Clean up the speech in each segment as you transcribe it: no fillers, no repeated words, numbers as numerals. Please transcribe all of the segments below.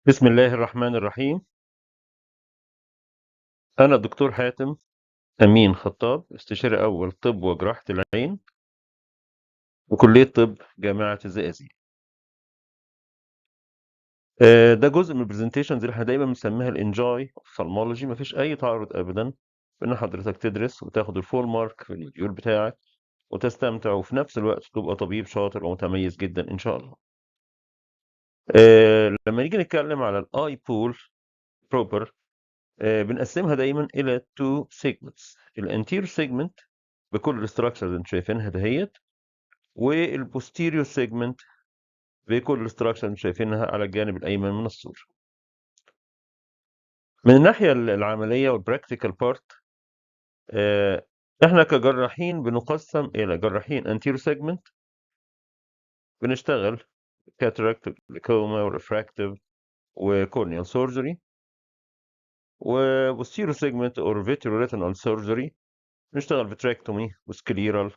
بسم الله الرحمن الرحيم. أنا الدكتور حاتم أمين خطاب، استشاري أول طب وجراحة العين وكلية طب جامعة الزقازيق. ده جزء من البرزنتيشنز اللي احنا دايما بنسميها الانجوي اوفثالمولوجي. مفيش أي تعارض أبدا في إن حضرتك تدرس وتاخد الفول مارك في المديول بتاعك وتستمتع وفي نفس الوقت تبقى طبيب شاطر ومتميز جدا إن شاء الله. لما نيجي نتكلم على الاي بول بروبر، بنقسمها دايما إلى تو سيجمنتس. الانتير سيجمنت بكل الاستراكشرز اللي انتم شايفينها دهيت، والبوستيريور سيجمنت بكل الاستراكشر اللي شايفينها على الجانب الايمن من الصورة. من الناحية العملية والبراكتيكال بارت، احنا كجراحين بنقسم الى جراحين anterior segment، بنشتغل cataract glaucoma وريفراكتيف وكورنيال سيرجري، وبوستيريور segment or vitreoretinal surgery بنشتغل vitrectomy وسكليرال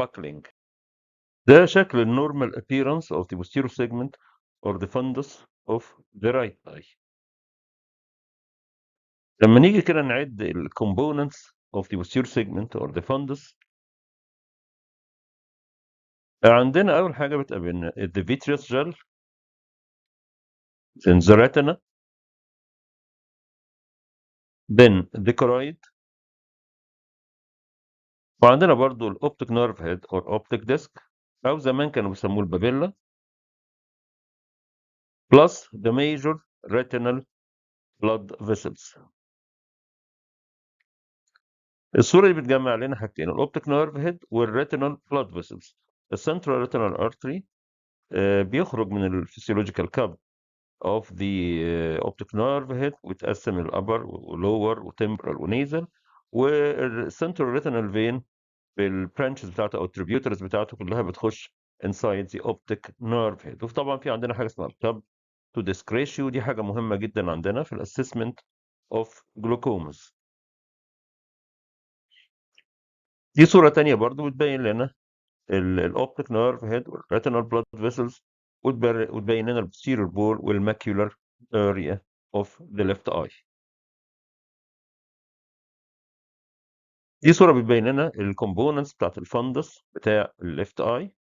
buckling. ده شكل النورمال appearance of the posterior segment or the fundus of the right eye. لما نيجي كده نعد ال components of the posterior segment or the fundus، عندنا أول حاجة بتقابلنا the vitreous gel then the retina then the choroid، وعندنا برضو ال optic nerve head or optic disc أو زمان كانوا بيسموه البابيلا plus the major retinal blood vessels. الصورة دي بتجمع لنا حاجتين، الاوبتيك نيرف هيد والريتينال بلاد فيسلز. السنترال ريتينال ارتري بيخرج من الفسيولوجيكال كاب اوف ذا اوبتيك نيرف هيد ويتقسم الابر ولور وتمبرال ونيزل، والسنترال ريتينال فين بالبرانشز بتاعته او التريبيوترز بتاعته كلها بتخش انسايد ذا اوبتيك نيرف هيد. وطبعا في عندنا حاجه اسمها الكاب تو ديسك ريشيو، دي حاجه مهمه جدا عندنا في الاسسمنت اوف جلوكومز. دي صوره ثانيه برضو بتبين لنا الاوبتيك نيرف هيد والريتينال بلاد فيسلز، وتبين لنا البوستيريور بول والماكيولار اريا اوف ذا ليفت اي. دي صوره بتبين لنا الكومبوننتس بتاعت الفندس بتاع الليفت اي.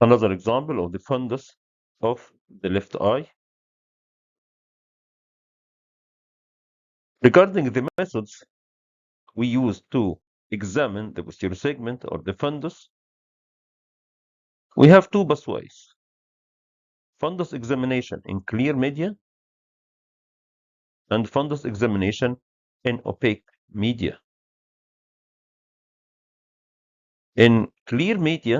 Another example of the fundus of the left eye. Regarding the methods we use to examine the posterior segment or the fundus, we have two pathways: fundus examination in clear media and fundus examination in opaque media. In clear media,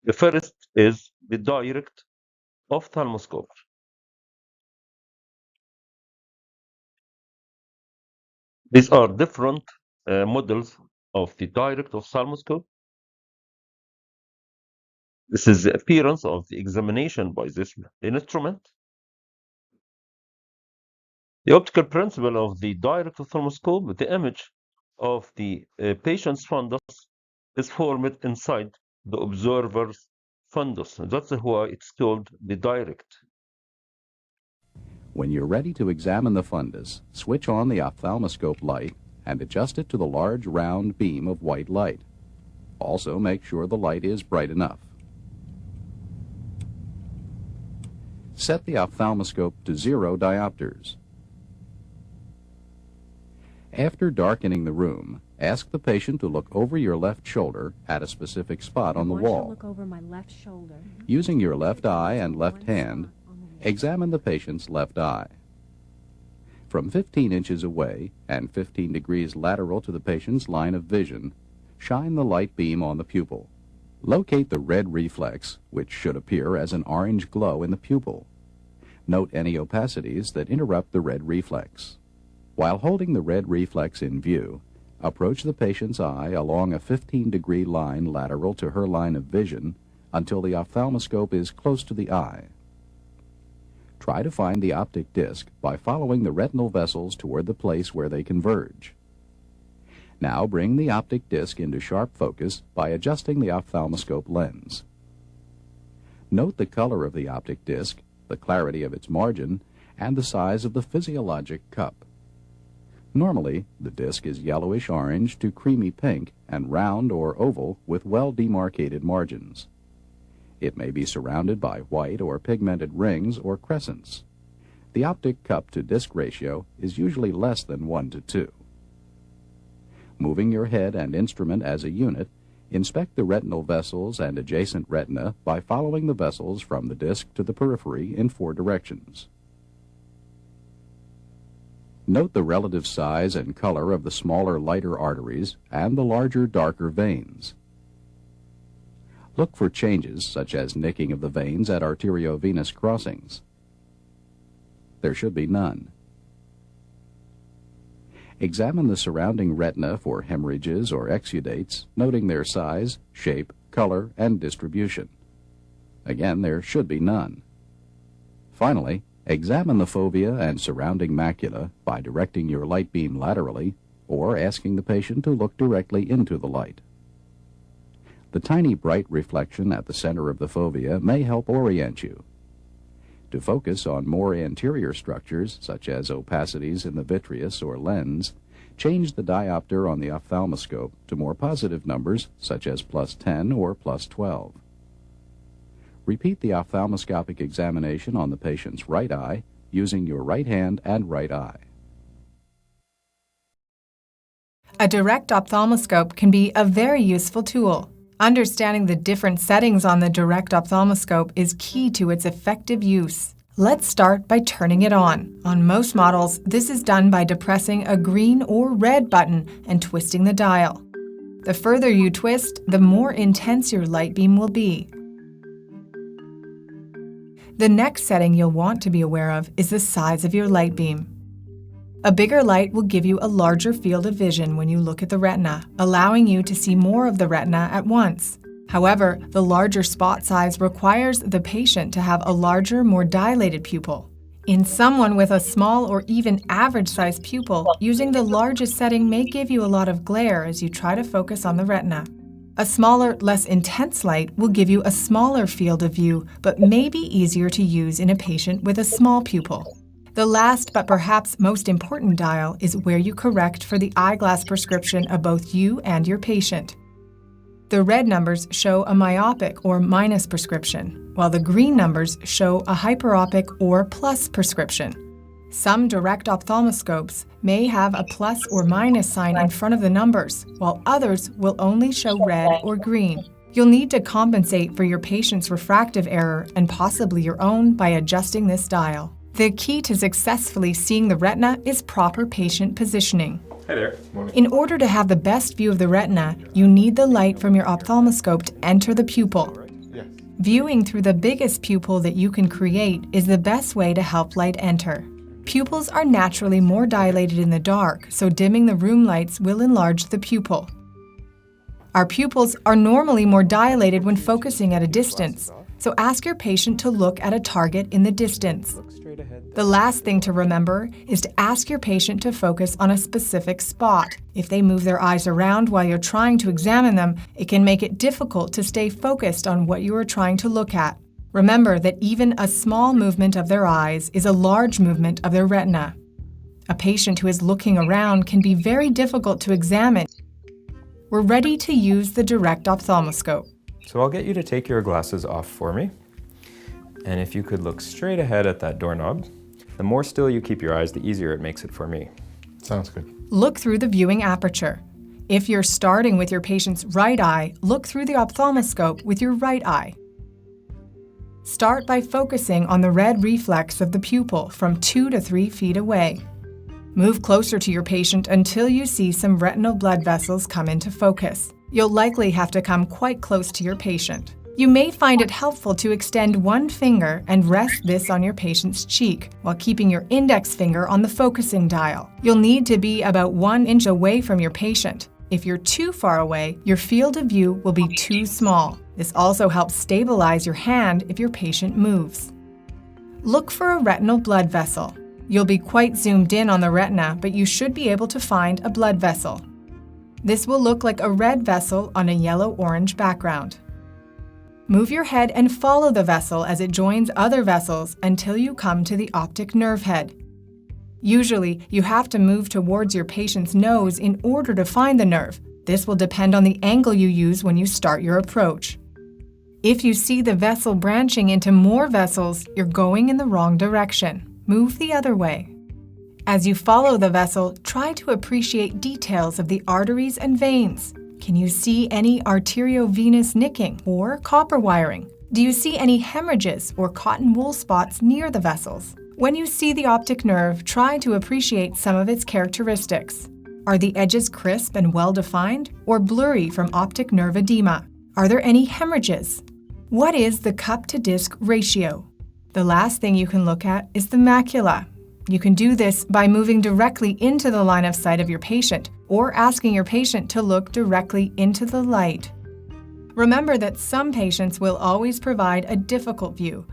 the first is the direct ophthalmoscopy. These are different models of the direct ophthalmoscope. This is the appearance of the examination by this instrument. The optical principle of the direct ophthalmoscope, the image of the patient's fundus is formed inside the observer's fundus. That's why it's called the direct. When you're ready to examine the fundus, switch on the ophthalmoscope light and adjust it to the large round beam of white light. Also make sure the light is bright enough. Set the ophthalmoscope to 0 diopters. After darkening the room, ask the patient to look over your left shoulder at a specific spot on the wall. Look over my left shoulder. Using your left eye and left hand, examine the patient's left eye. From 15 inches away and 15 degrees lateral to the patient's line of vision, shine the light beam on the pupil. Locate the red reflex, which should appear as an orange glow in the pupil. Note any opacities that interrupt the red reflex. While holding the red reflex in view, approach the patient's eye along a 15-degree line lateral to her line of vision until the ophthalmoscope is close to the eye. Try to find the optic disc by following the retinal vessels toward the place where they converge. Now bring the optic disc into sharp focus by adjusting the ophthalmoscope lens. Note the color of the optic disc, the clarity of its margin, and the size of the physiologic cup. Normally, the disc is yellowish-orange to creamy pink and round or oval with well-demarcated margins. It may be surrounded by white or pigmented rings or crescents. The optic cup-to-disc ratio is usually less than 1:2. Moving your head and instrument as a unit, inspect the retinal vessels and adjacent retina by following the vessels from the disc to the periphery in 4 directions. Note the relative size and color of the smaller, lighter arteries and the larger, darker veins. Look for changes such as nicking of the veins at arteriovenous crossings. There should be none. Examine the surrounding retina for hemorrhages or exudates, noting their size, shape, color, and distribution. Again, there should be none. Finally, examine the fovea and surrounding macula by directing your light beam laterally or asking the patient to look directly into the light. The tiny bright reflection at the center of the fovea may help orient you. To focus on more anterior structures, such as opacities in the vitreous or lens, change the diopter on the ophthalmoscope to more positive numbers, such as +10 or +12. Repeat the ophthalmoscopic examination on the patient's right eye using your right hand and right eye. A direct ophthalmoscope can be a very useful tool. Understanding the different settings on the direct ophthalmoscope is key to its effective use. Let's start by turning it on. On most models, this is done by depressing a green or red button and twisting the dial. The further you twist, the more intense your light beam will be. The next setting you'll want to be aware of is the size of your light beam. A bigger light will give you a larger field of vision when you look at the retina, allowing you to see more of the retina at once. However, the larger spot size requires the patient to have a larger, more dilated pupil. In someone with a small or even average-sized pupil, using the largest setting may give you a lot of glare as you try to focus on the retina. A smaller, less intense light will give you a smaller field of view, but may be easier to use in a patient with a small pupil. The last but perhaps most important dial is where you correct for the eyeglass prescription of both you and your patient. The red numbers show a myopic or minus prescription, while the green numbers show a hyperopic or plus prescription. Some direct ophthalmoscopes may have a plus or minus sign in front of the numbers, while others will only show red or green. You'll need to compensate for your patient's refractive error and possibly your own by adjusting this dial. The key to successfully seeing the retina is proper patient positioning. Hi there. Morning. In order to have the best view of the retina, you need the light from your ophthalmoscope to enter the pupil. Yes. Viewing through the biggest pupil that you can create is the best way to help light enter. Pupils are naturally more dilated in the dark, so dimming the room lights will enlarge the pupil. Our pupils are normally more dilated when focusing at a distance, so ask your patient to look at a target in the distance. Look straight ahead. The last thing to remember is to ask your patient to focus on a specific spot. If they move their eyes around while you're trying to examine them, it can make it difficult to stay focused on what you are trying to look at. Remember that even a small movement of their eyes is a large movement of their retina. A patient who is looking around can be very difficult to examine. We're ready to use the direct ophthalmoscope. So I'll get you to take your glasses off for me. And if you could look straight ahead at that doorknob, the more still you keep your eyes, the easier it makes it for me. Sounds good. Look through the viewing aperture. If you're starting with your patient's right eye, look through the ophthalmoscope with your right eye. Start by focusing on the red reflex of the pupil from 2 to 3 feet away. Move closer to your patient until you see some retinal blood vessels come into focus. You'll likely have to come quite close to your patient. You may find it helpful to extend one finger and rest this on your patient's cheek while keeping your index finger on the focusing dial. You'll need to be about 1 inch away from your patient. If you're too far away, your field of view will be too small. This also helps stabilize your hand if your patient moves. Look for a retinal blood vessel. You'll be quite zoomed in on the retina, but you should be able to find a blood vessel. This will look like a red vessel on a yellow-orange background. Move your head and follow the vessel as it joins other vessels until you come to the optic nerve head. Usually, you have to move towards your patient's nose in order to find the nerve. This will depend on the angle you use when you start your approach. If you see the vessel branching into more vessels, you're going in the wrong direction. Move the other way. As you follow the vessel, try to appreciate details of the arteries and veins. Can you see any arteriovenous nicking or copper wiring? Do you see any hemorrhages or cotton wool spots near the vessels? When you see the optic nerve, try to appreciate some of its characteristics. Are the edges crisp and well-defined or blurry from optic nerve edema? Are there any hemorrhages? What is the cup-to-disc ratio? The last thing you can look at is the macula. You can do this by moving directly into the line of sight of your patient or asking your patient to look directly into the light. Remember that some patients will always provide a difficult view.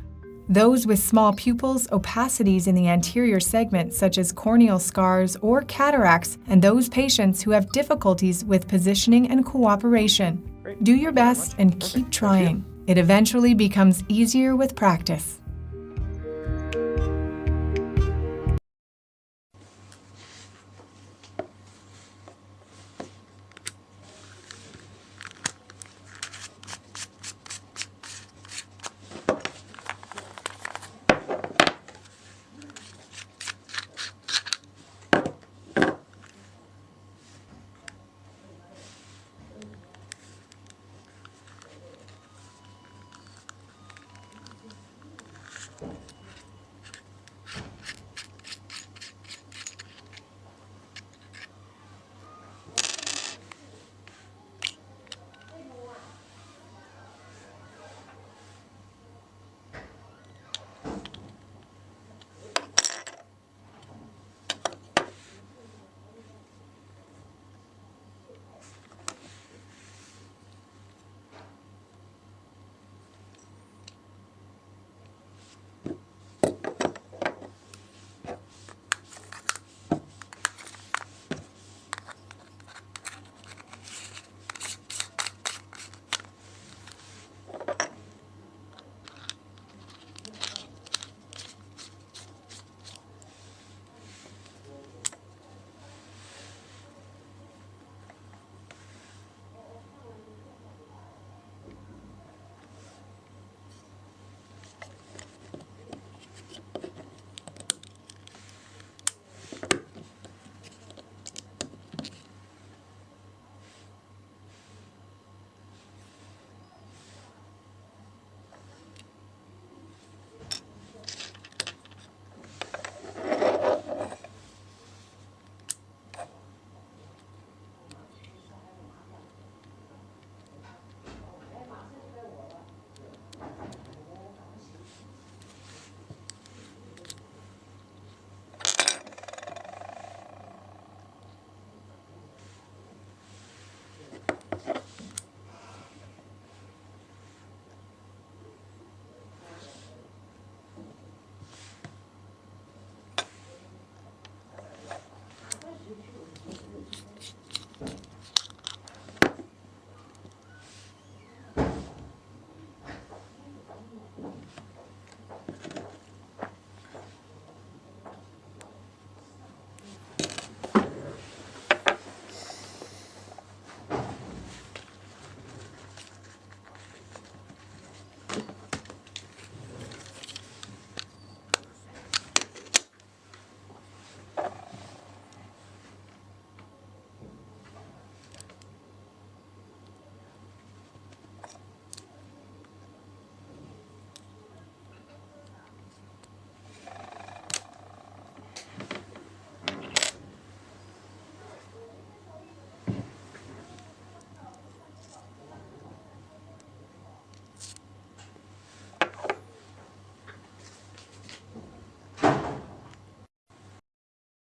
Those with small pupils, opacities in the anterior segment such as corneal scars or cataracts, and those patients who have difficulties with positioning and cooperation. Do your best and keep trying. It eventually becomes easier with practice.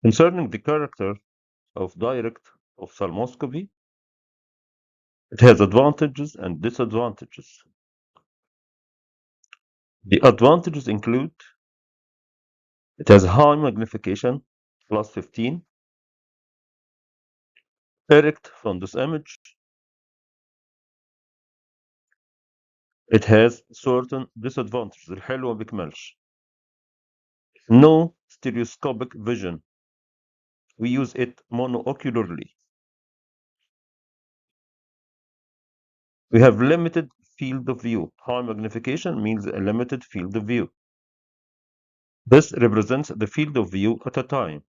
Concerning the character of direct ophthalmoscopy, it has advantages and disadvantages. The advantages include it has high magnification, +15. Erect fundus image. It has certain disadvantages. الحلو ما بيكملش. No stereoscopic vision. We use it monoocularly. We have limited field of view. High magnification means a limited field of view. This represents the field of view at a time.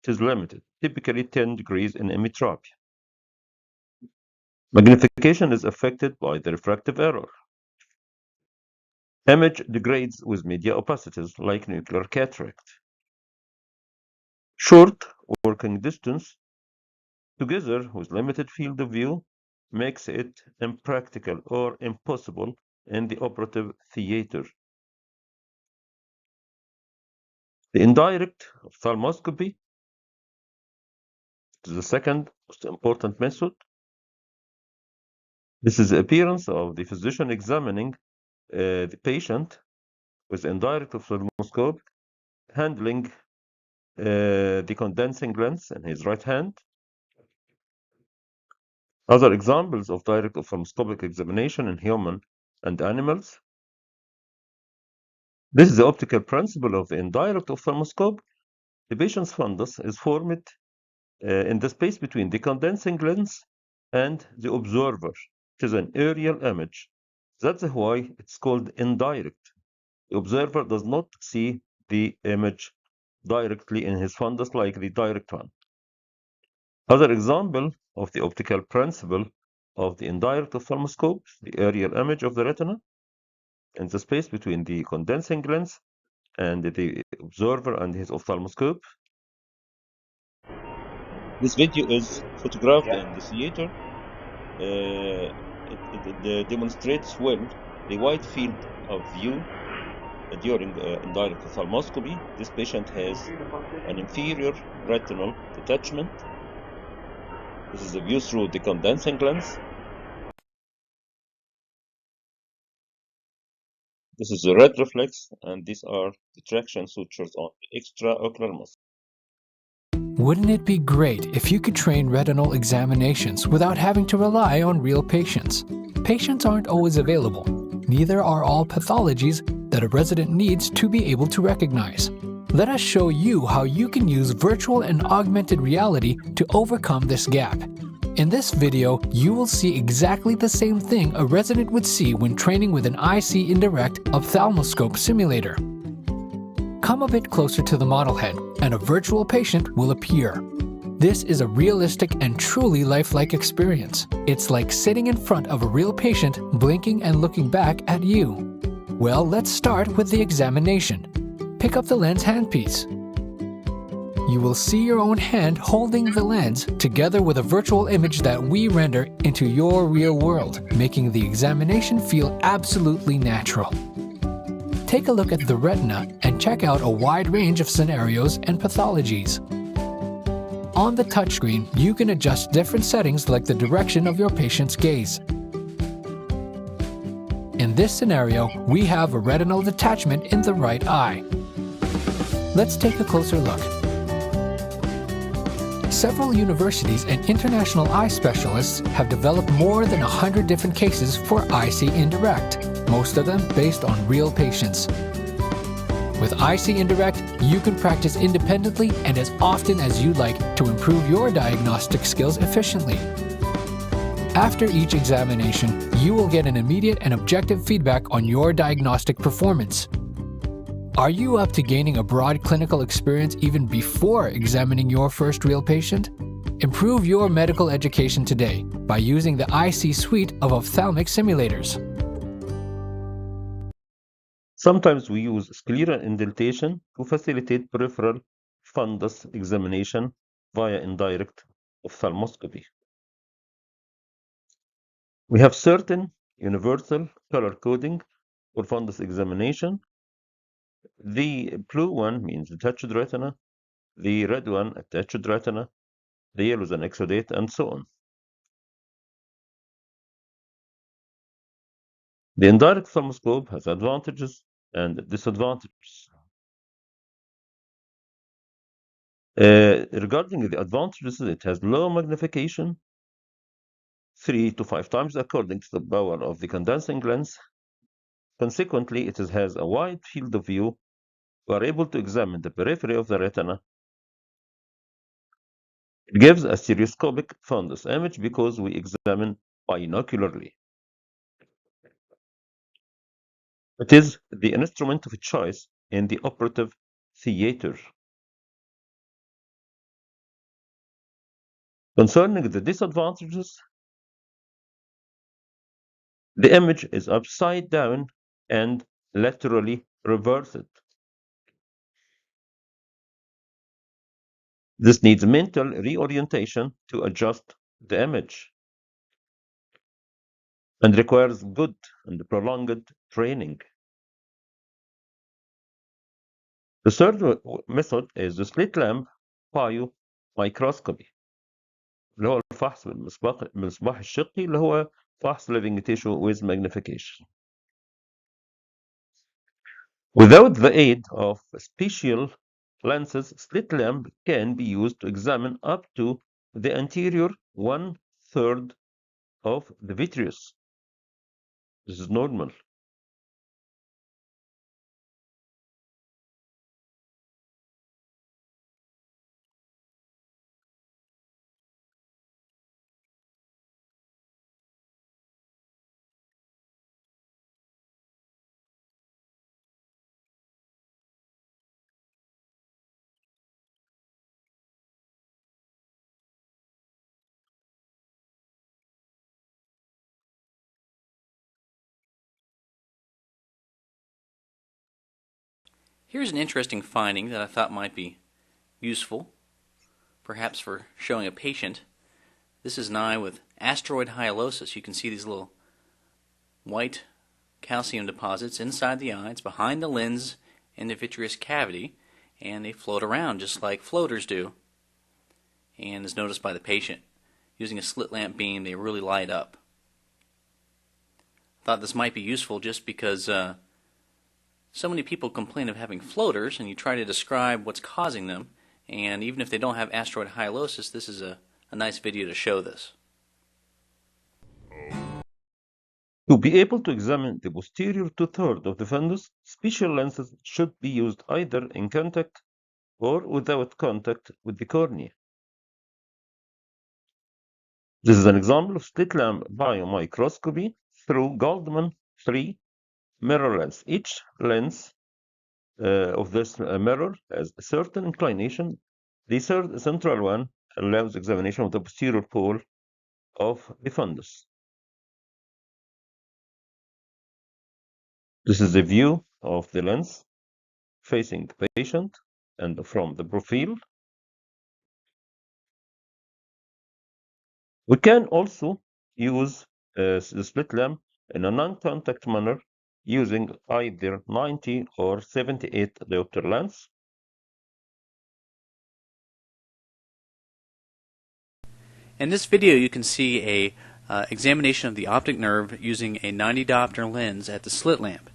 It is limited, typically 10 degrees in emmetropy. Magnification is affected by the refractive error. Image degrades with media opacities like nuclear cataract. Short working distance, together with limited field of view, makes it impractical or impossible in the operative theater. The indirect ophthalmoscopy is the second most important method. This is the appearance of the physician examining the patient with indirect ophthalmoscope, handling the condensing lens in his right hand. Other examples of direct ophthalmoscopic examination in human and animals. This is the optical principle of the indirect ophthalmoscope. The patient's fundus is formed in the space between the condensing lens and the observer. It is an aerial image. That's why it's called indirect. The observer does not see the image directly in his fundus like the direct one. Other example of the optical principle of the indirect ophthalmoscope, the aerial image of the retina in the space between the condensing lens and the observer and his ophthalmoscope. This video is photographed in the theater. It demonstrates well the wide field of view during indirect ophthalmoscopy. This patient has an inferior retinal detachment. This is a view through the condensing lens. This is the red reflex, and these are the traction sutures on the extraocular muscle. Wouldn't it be great if you could train retinal examinations without having to rely on real patients? Patients aren't always available. Neither are all pathologies that a resident needs to be able to recognize. Let us show you how you can use virtual and augmented reality to overcome this gap. In this video, you will see exactly the same thing a resident would see when training with an IC Indirect ophthalmoscope simulator. Come a bit closer to the model head, and a virtual patient will appear. This is a realistic and truly lifelike experience. It's like sitting in front of a real patient, blinking and looking back at you. Well, let's start with the examination. Pick up the lens handpiece. You will see your own hand holding the lens together with a virtual image that we render into your real world, making the examination feel absolutely natural. Take a look at the retina and check out a wide range of scenarios and pathologies. On the touchscreen, you can adjust different settings like the direction of your patient's gaze. In this scenario, we have a retinal detachment in the right eye. Let's take a closer look. Several universities and international eye specialists have developed more than 100 different cases for IC Indirect, most of them based on real patients. With IC Indirect, you can practice independently and as often as you like to improve your diagnostic skills efficiently. After each examination, you will get an immediate and objective feedback on your diagnostic performance. Are you up to gaining a broad clinical experience even before examining your first real patient? Improve your medical education today by using the IC suite of ophthalmic simulators. Sometimes we use scleral indentation to facilitate peripheral fundus examination via indirect ophthalmoscopy. We have certain universal color coding for fundus examination. The blue one means attached retina, the red one attached retina, the yellow is an exudate, and so on. The indirect ophthalmoscope has advantages and disadvantages. Regarding the advantages, it has low magnification, 3 to 5 times according to the power of the condensing lens. Consequently, it has a wide field of view. We are able to examine the periphery of the retina. It gives a stereoscopic fundus image because we examine binocularly. It is the instrument of choice in the operative theater. Concerning the disadvantages, the image is upside down and laterally reversed. This needs mental reorientation to adjust the image and requires good and prolonged training. The third method is the slit lamp biomicroscopy اللي هو الفحص بالمصباح الشقي اللي هو فحص living tissue with magnification. Without the aid of special lenses, slit lamp can be used to examine up to the anterior 1/3 of the vitreous. This is normal. Here's an interesting finding that I thought might be useful, perhaps for showing a patient. This is an eye with asteroid hyalosis. You can see these little white calcium deposits inside the eye. It's behind the lens in the vitreous cavity, and they float around just like floaters do, and as noticed by the patient. Using a slit lamp beam, they really light up. Thought this might be useful just because so many people complain of having floaters, and you try to describe what's causing them, and even if they don't have asteroid hyalosis, this is a nice video to show this. To be able to examine the posterior 2/3 of the fundus, special lenses should be used either in contact or without contact with the cornea. This is an example of slit lamp biomicroscopy through Goldman 3 mirror lens. Each lens of this mirror has a certain inclination. The central one allows examination of the posterior pole of the fundus. This is the view of the lens facing the patient and from the profile. We can also use the slit lamp in a non-contact manner using either 90 or 78 diopter lens. In this video you can see a examination of the optic nerve using a 90 diopter lens at the slit lamp.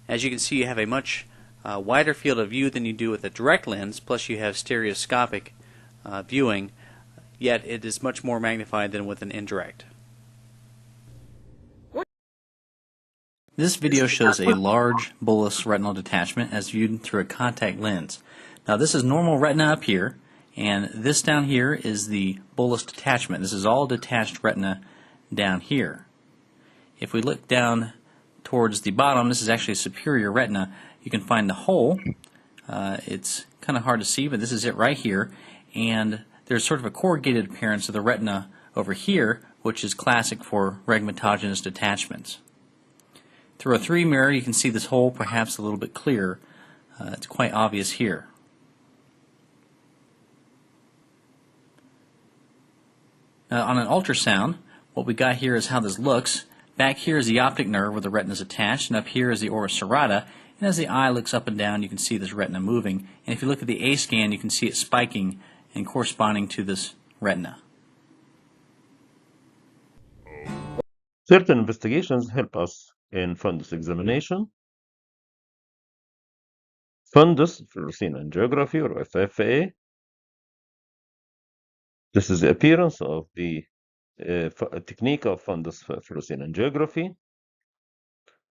As you can see, you have a much wider field of view than you do with a direct lens, plus you have stereoscopic viewing, yet it is much more magnified than with an indirect. This video shows a large bullous retinal detachment as viewed through a contact lens. Now this is normal retina up here, and this down here is the bullous detachment. This is all detached retina down here. If we look down towards the bottom, this is actually a superior retina. You can find the hole. It's kind of hard to see, but this is it right here. And there's sort of a corrugated appearance of the retina over here, which is classic for rhegmatogenous detachments. Through a 3 mirror, you can see this hole perhaps a little bit clearer. It's quite obvious here. Now, on an ultrasound, what we got here is how this looks. Back here is the optic nerve where the retina is attached, and up here is the oris serrata. And as the eye looks up and down, you can see this retina moving. And if you look at the A scan, you can see it spiking and corresponding to this retina. Certain investigations help us in fundus examination. Fundus, fluorescein angiography or FFA, This is the appearance of the technique of fundus fluorescein angiography.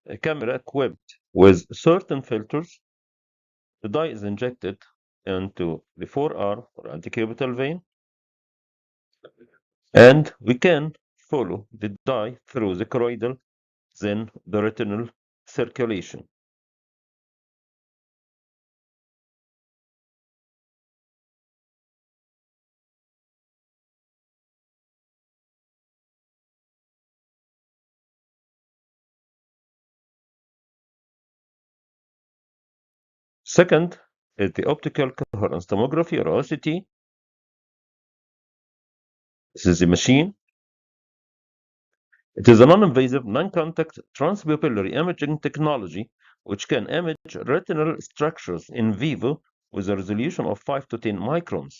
A camera equipped with certain filters. The dye is injected into the forearm or antecubital vein, and we can follow the dye through the choroidal, then the retinal circulation. Second is the optical coherence tomography, or OCT. This is a machine. It is a non-invasive, non-contact transpupillary imaging technology which can image retinal structures in vivo with a resolution of 5 to 10 microns.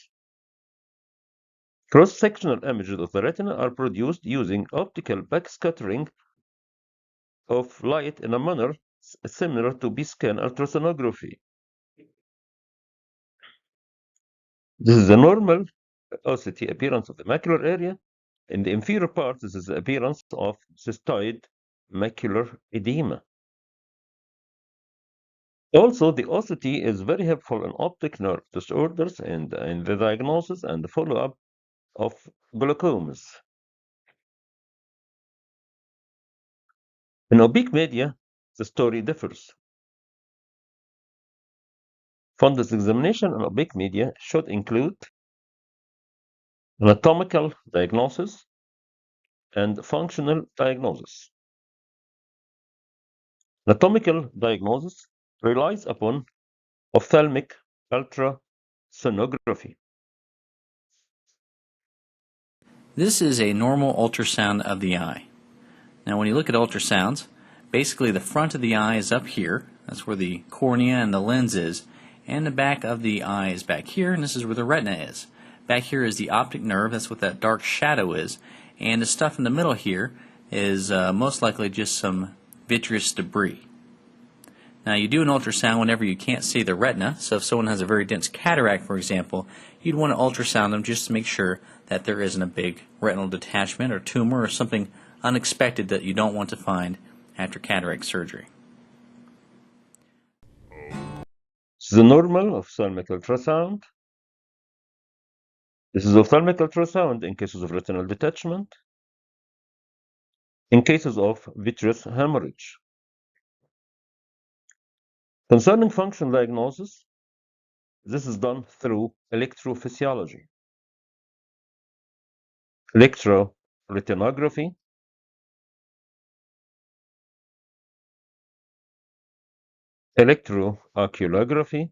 Cross-sectional images of the retina are produced using optical backscattering of light in a manner similar to B-scan ultrasonography. This is the normal OCT appearance of the macular area. In the inferior part, this is the appearance of cystoid macular edema. Also, the OCT is very helpful in optic nerve disorders and in the diagnosis and the follow-up of glaucomas. In oblique media, the story differs. Fundus examination in oblique media should include anatomical diagnosis and functional diagnosis. Anatomical diagnosis relies upon ophthalmic ultrasonography. This is a normal ultrasound of the eye. Now when you look at ultrasounds, basically the front of the eye is up here. That's where the cornea and the lens is. And the back of the eye is back here, and this is where the retina is. Back here is the optic nerve. That's what that dark shadow is. And the stuff in the middle here is most likely just some vitreous debris. Now you do an ultrasound whenever you can't see the retina, so if someone has a very dense cataract, for example, you'd want to ultrasound them just to make sure that there isn't a big retinal detachment or tumor or something unexpected that you don't want to find after cataract surgery. This is the normal ophthalmic ultrasound. This is ophthalmic ultrasound in cases of retinal detachment, in cases of vitreous hemorrhage. Concerning functional diagnosis, this is done through electrophysiology, electroretinography, electrooculography,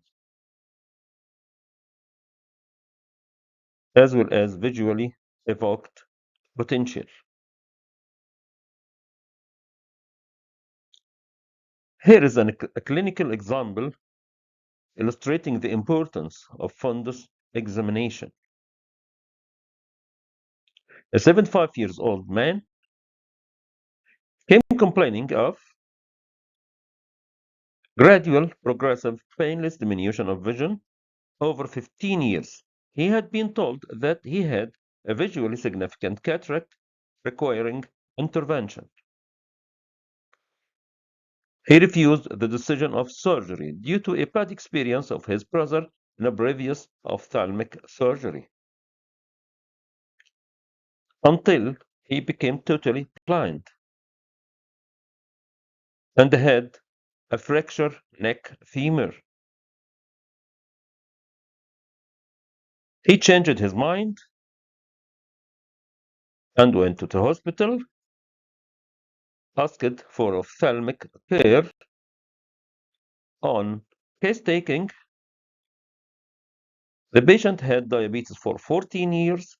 as well as visually evoked potential. Here is a clinical example illustrating the importance of fundus examination. A 75-year-old man came complaining of gradual, progressive, painless diminution of vision over 15 years. He had been told that he had a visually significant cataract requiring intervention. He refused the decision of surgery due to a bad experience of his brother in a previous ophthalmic surgery, until he became totally blind and had a fractured neck femur. He changed his mind and went to the hospital, asked for ophthalmic care. On case taking, the patient had diabetes for 14 years,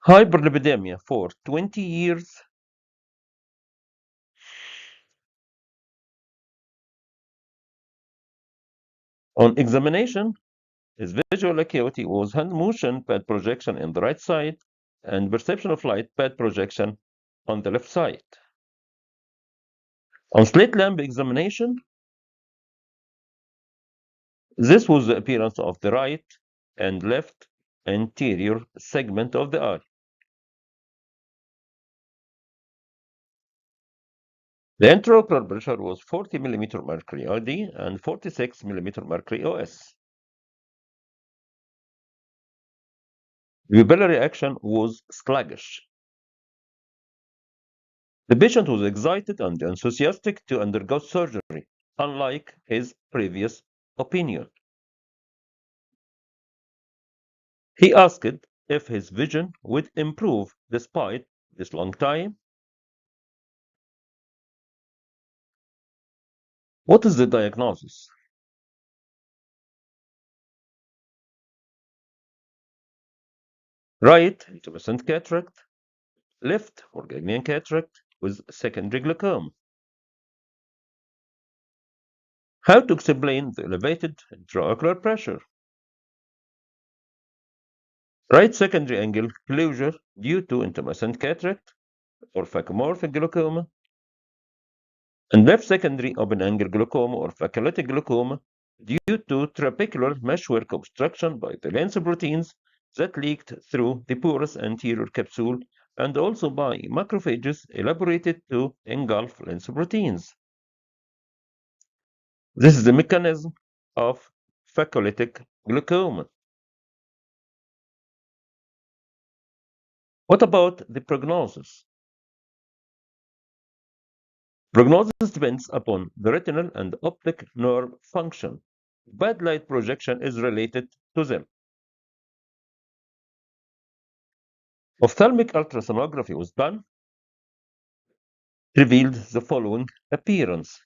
hyperlipidemia for 20 years, on examination, his visual acuity was hand motion pad projection in the right side and perception of light pad projection on the left side. On slit lamp examination, this was the appearance of the right and left anterior segment of the eye. The intraocular pressure was 40 mm mercury ID and 46 mm mercury OS. The pupillary action was sluggish. The patient was excited and enthusiastic to undergo surgery, unlike his previous opinion. He asked if his vision would improve despite this long time. What is the diagnosis? Right, intumescent cataract. Left, Morganian cataract with secondary glaucoma. How to explain the elevated intraocular pressure? Right secondary angle closure due to intumescent cataract or phacomorphic glaucoma, and left secondary open-angle glaucoma or phacolytic glaucoma due to trabecular meshwork obstruction by the lens proteins that leaked through the porous anterior capsule and also by macrophages elaborated to engulf lens proteins. This is the mechanism of phacolytic glaucoma. What about the prognosis? Prognosis depends upon the retinal and optic nerve function. Bad light projection is related to them. Ophthalmic ultrasonography was done, revealed the following appearance.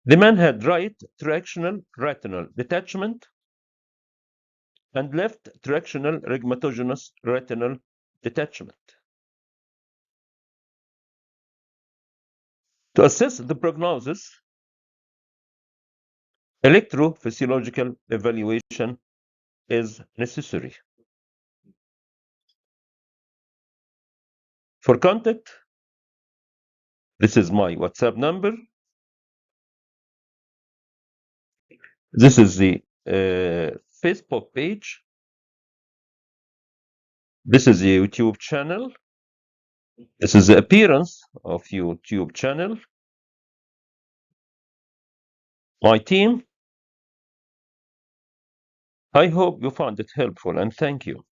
The man had right tractional retinal detachment and left tractional rhegmatogenous retinal detachment. To assess the prognosis, electrophysiological evaluation is necessary. For contact, this is my WhatsApp number. This is the Facebook page. This is the YouTube channel. This is the appearance of YouTube channel. My team. I hope you found it helpful and thank you.